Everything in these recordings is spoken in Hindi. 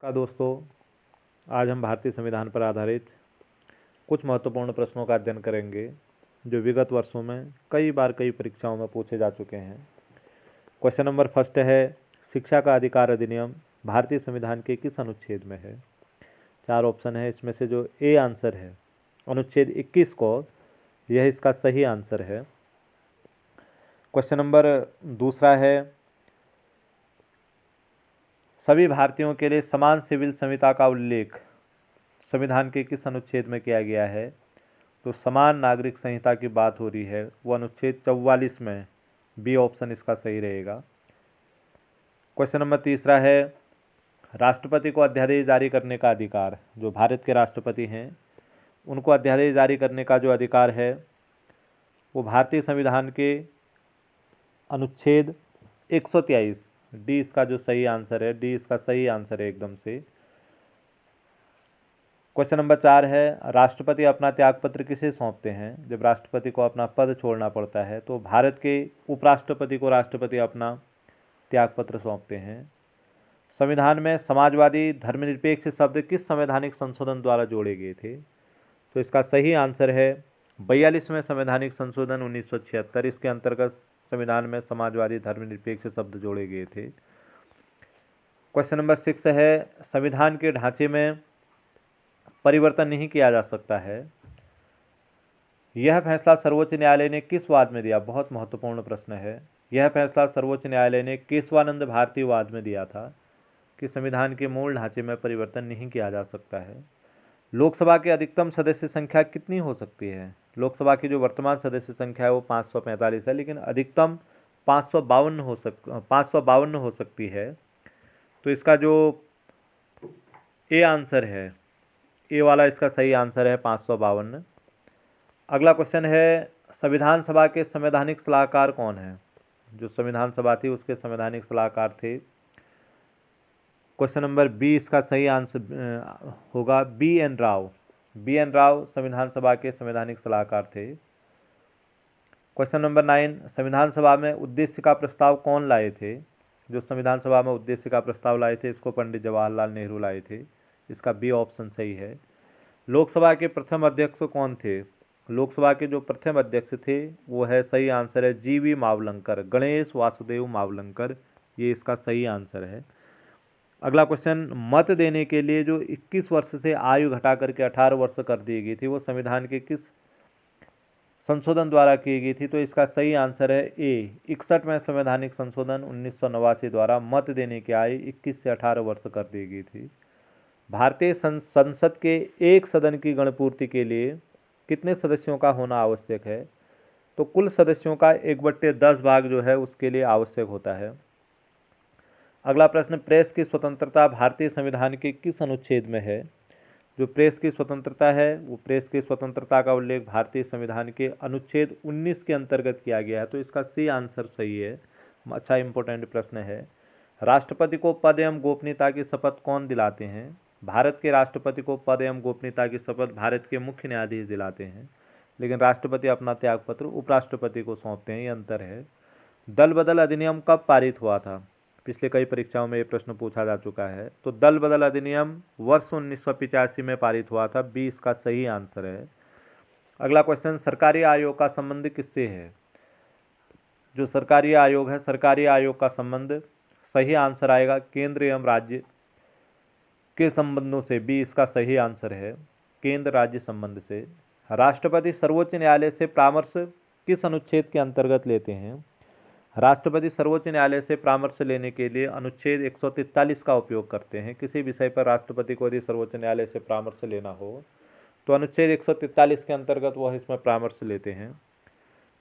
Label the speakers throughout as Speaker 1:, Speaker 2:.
Speaker 1: दोस्तों, आज हम भारतीय संविधान पर आधारित कुछ महत्वपूर्ण प्रश्नों का अध्ययन करेंगे जो विगत वर्षों में कई बार कई परीक्षाओं में पूछे जा चुके हैं। क्वेश्चन नंबर फर्स्ट है, शिक्षा का अधिकार अधिनियम भारतीय संविधान के किस अनुच्छेद में है? 4 ऑप्शन है, इसमें से जो ए आंसर है अनुच्छेद 21 को, यह इसका सही आंसर है। क्वेश्चन नंबर दूसरा है, सभी भारतीयों के लिए समान सिविल संहिता का उल्लेख संविधान के किस अनुच्छेद में किया गया है? तो समान नागरिक संहिता की बात हो रही है, वो अनुच्छेद 44 में, बी ऑप्शन इसका सही रहेगा। क्वेश्चन नंबर तीसरा है, राष्ट्रपति को अध्यादेश जारी करने का अधिकार, जो भारत के राष्ट्रपति हैं उनको अध्यादेश जारी करने का जो अधिकार है वो भारतीय संविधान के अनुच्छेद 123, डी इसका जो सही आंसर है, डी इसका सही आंसर है एकदम से। क्वेश्चन नंबर 4 है, राष्ट्रपति अपना त्यागपत्र किसे सौंपते हैं? जब राष्ट्रपति को अपना पद छोड़ना पड़ता है तो भारत के उपराष्ट्रपति को राष्ट्रपति अपना त्यागपत्र सौंपते हैं। संविधान में समाजवादी धर्मनिरपेक्ष शब्द किस संवैधानिक संशोधन द्वारा जोड़े गए थे? तो इसका सही आंसर है 42वें संवैधानिक संशोधन 1976, इसके अंतर्गत संविधान में समाजवादी धर्मनिरपेक्ष शब्द जोड़े गए थे। क्वेश्चन नंबर 6 है, संविधान के ढांचे में परिवर्तन नहीं किया जा सकता है, यह फैसला सर्वोच्च न्यायालय ने किस वाद में दिया? बहुत महत्वपूर्ण प्रश्न है। यह फैसला सर्वोच्च न्यायालय ने केशवानंद भारती वाद में दिया था कि संविधान के मूल ढांचे में परिवर्तन नहीं किया जा सकता है। लोकसभा की अधिकतम सदस्य संख्या कितनी हो सकती है? लोकसभा की जो वर्तमान सदस्य संख्या है वो 545 है, लेकिन अधिकतम 552 हो सकती है। तो इसका जो ए आंसर है, ए वाला इसका सही आंसर है 552। अगला क्वेश्चन है, संविधान सभा के संवैधानिक सलाहकार कौन है? जो संविधान सभा थी उसके संवैधानिक सलाहकार थे। क्वेश्चन नंबर बी इसका सही आंसर होगा B N Rao. B N Rao संविधान सभा के संवैधानिक सलाहकार थे। क्वेश्चन नंबर 9, संविधान सभा में उद्देश्य का प्रस्ताव कौन लाए थे? जो संविधान सभा में उद्देश्य का प्रस्ताव लाए थे इसको पंडित जवाहरलाल नेहरू लाए थे, इसका बी ऑप्शन सही है। लोकसभा के प्रथम अध्यक्ष कौन थे? लोकसभा के जो प्रथम अध्यक्ष थे वो है, सही आंसर है जीवी मावलंकर, गणेश वासुदेव मावलंकर, ये इसका सही आंसर है। अगला क्वेश्चन, मत देने के लिए जो 21 वर्ष से आयु घटा करके 18 वर्ष कर दी गई थी वो संविधान के किस संशोधन द्वारा की गई थी? तो इसका सही आंसर है ए, 61वें संवैधानिक संशोधन 1989 द्वारा मत देने की आयु 21 से 18 वर्ष कर दी गई थी। भारतीय संसद के एक सदन की गणपूर्ति के लिए कितने सदस्यों का होना आवश्यक है? तो कुल सदस्यों का 1/10 भाग जो है उसके लिए आवश्यक होता है। अगला प्रश्न, प्रेस की स्वतंत्रता भारतीय संविधान के किस अनुच्छेद में है? जो प्रेस की स्वतंत्रता है वो प्रेस की स्वतंत्रता का उल्लेख भारतीय संविधान के अनुच्छेद 19 के अंतर्गत किया गया है, तो इसका सी आंसर सही है। अच्छा इंपॉर्टेंट प्रश्न है। राष्ट्रपति को पद एवं गोपनीयता की शपथ कौन दिलाते हैं? भारत के राष्ट्रपति को पद एवं गोपनीयता की शपथ भारत के मुख्य न्यायाधीश दिलाते हैं, लेकिन राष्ट्रपति अपना त्यागपत्र उपराष्ट्रपति को सौंपते हैं, ये अंतर है। दल बदल अधिनियम कब पारित हुआ था? पिछले कई परीक्षाओं में ये प्रश्न पूछा जा चुका है। तो दल बदल अधिनियम वर्ष 1985 में पारित हुआ था, बी इसका सही आंसर है। अगला क्वेश्चन, सरकारी आयोग का संबंध किससे है? जो सरकारी आयोग है, सरकारी आयोग का संबंध, सही आंसर आएगा केंद्र एवं राज्य के संबंधों से, बी इसका सही आंसर है, केंद्र राज्य संबंध से। राष्ट्रपति सर्वोच्च न्यायालय से परामर्श किस अनुच्छेद के अंतर्गत लेते हैं? राष्ट्रपति सर्वोच्च न्यायालय से परामर्श लेने के लिए अनुच्छेद 143 का उपयोग करते हैं। किसी विषय पर राष्ट्रपति को यदि सर्वोच्च न्यायालय से परामर्श लेना हो तो अनुच्छेद 143 के अंतर्गत वह इसमें परामर्श लेते हैं।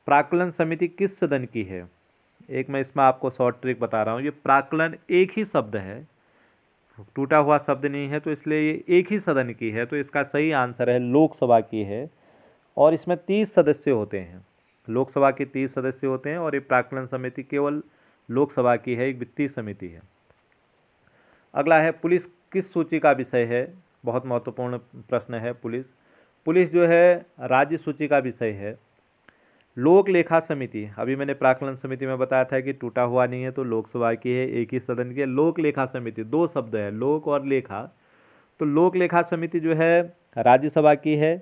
Speaker 1: प्राक्कलन समिति किस सदन की है? एक मैं इसमें आपको शॉर्ट ट्रिक बता रहा हूँ, ये प्राक्कलन एक ही शब्द है, टूटा हुआ शब्द नहीं है, तो इसलिए ये एक ही सदन की है, तो इसका सही आंसर है लोकसभा की है। और इसमें 30 सदस्य होते हैं, लोकसभा के 30 सदस्य होते हैं, और ये प्राक्कलन समिति केवल लोकसभा की है, एक वित्तीय समिति है। अगला है, पुलिस किस सूची का विषय है? बहुत महत्वपूर्ण प्रश्न है। पुलिस जो है राज्य सूची का विषय है। लोक लेखा समिति, अभी मैंने प्राक्कलन समिति में बताया था कि टूटा हुआ नहीं है, तो लोकसभा की है, एक ही सदन की है। लोक लेखा समिति, दो शब्द है, लोक और लेखा, तो लोक लेखा समिति जो है राज्यसभा की है।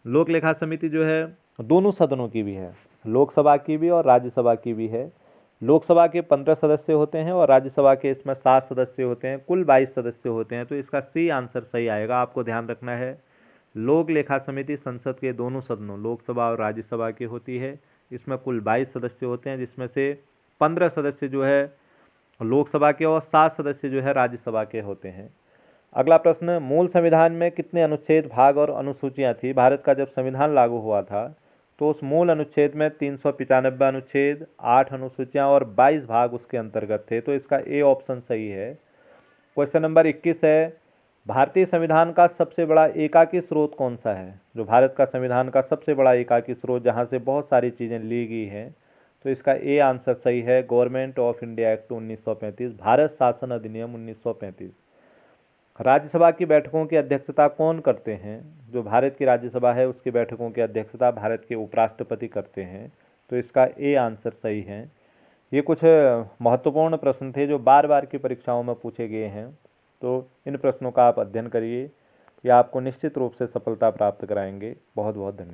Speaker 1: लोक लेखा समिति जो है दोनों सदनों की भी है, लोकसभा की भी और राज्यसभा की भी है। लोकसभा के 15 सदस्य होते हैं और राज्यसभा के इसमें 7 सदस्य होते हैं, कुल 22 सदस्य होते हैं। तो इसका सी आंसर सही आएगा। आपको ध्यान रखना है, लोक लेखा समिति संसद के दोनों सदनों लोकसभा और राज्यसभा की होती है। इसमें कुल 22 सदस्य होते हैं, जिसमें से 15 सदस्य जो है लोकसभा के और 7 सदस्य जो है राज्यसभा के होते हैं। अगला प्रश्न, मूल संविधान में कितने अनुच्छेद, भाग और अनुसूचियां थी? भारत का जब संविधान लागू हुआ था तो उस मूल अनुच्छेद में 395 अनुच्छेद, 8 अनुसूचियां और 22 भाग उसके अंतर्गत थे। तो इसका ए ऑप्शन सही है। क्वेश्चन नंबर 21 है, भारतीय संविधान का सबसे बड़ा एकाकी स्रोत कौन सा है? जो भारत का संविधान का सबसे बड़ा एकाकी स्रोत जहां से बहुत सारी चीज़ें ली गई हैं, तो इसका ए आंसर सही है, government of India act 1935, Bharat शासन अधिनियम 1935। राज्यसभा की बैठकों की अध्यक्षता कौन करते हैं? जो भारत की राज्यसभा है उसकी बैठकों की अध्यक्षता भारत के उपराष्ट्रपति करते हैं। तो इसका ए आंसर सही है। ये कुछ महत्वपूर्ण प्रश्न थे जो बार बार की परीक्षाओं में पूछे गए हैं, तो इन प्रश्नों का आप अध्ययन करिए, ये आपको निश्चित रूप से सफलता प्राप्त कराएंगे। बहुत बहुत धन्यवाद।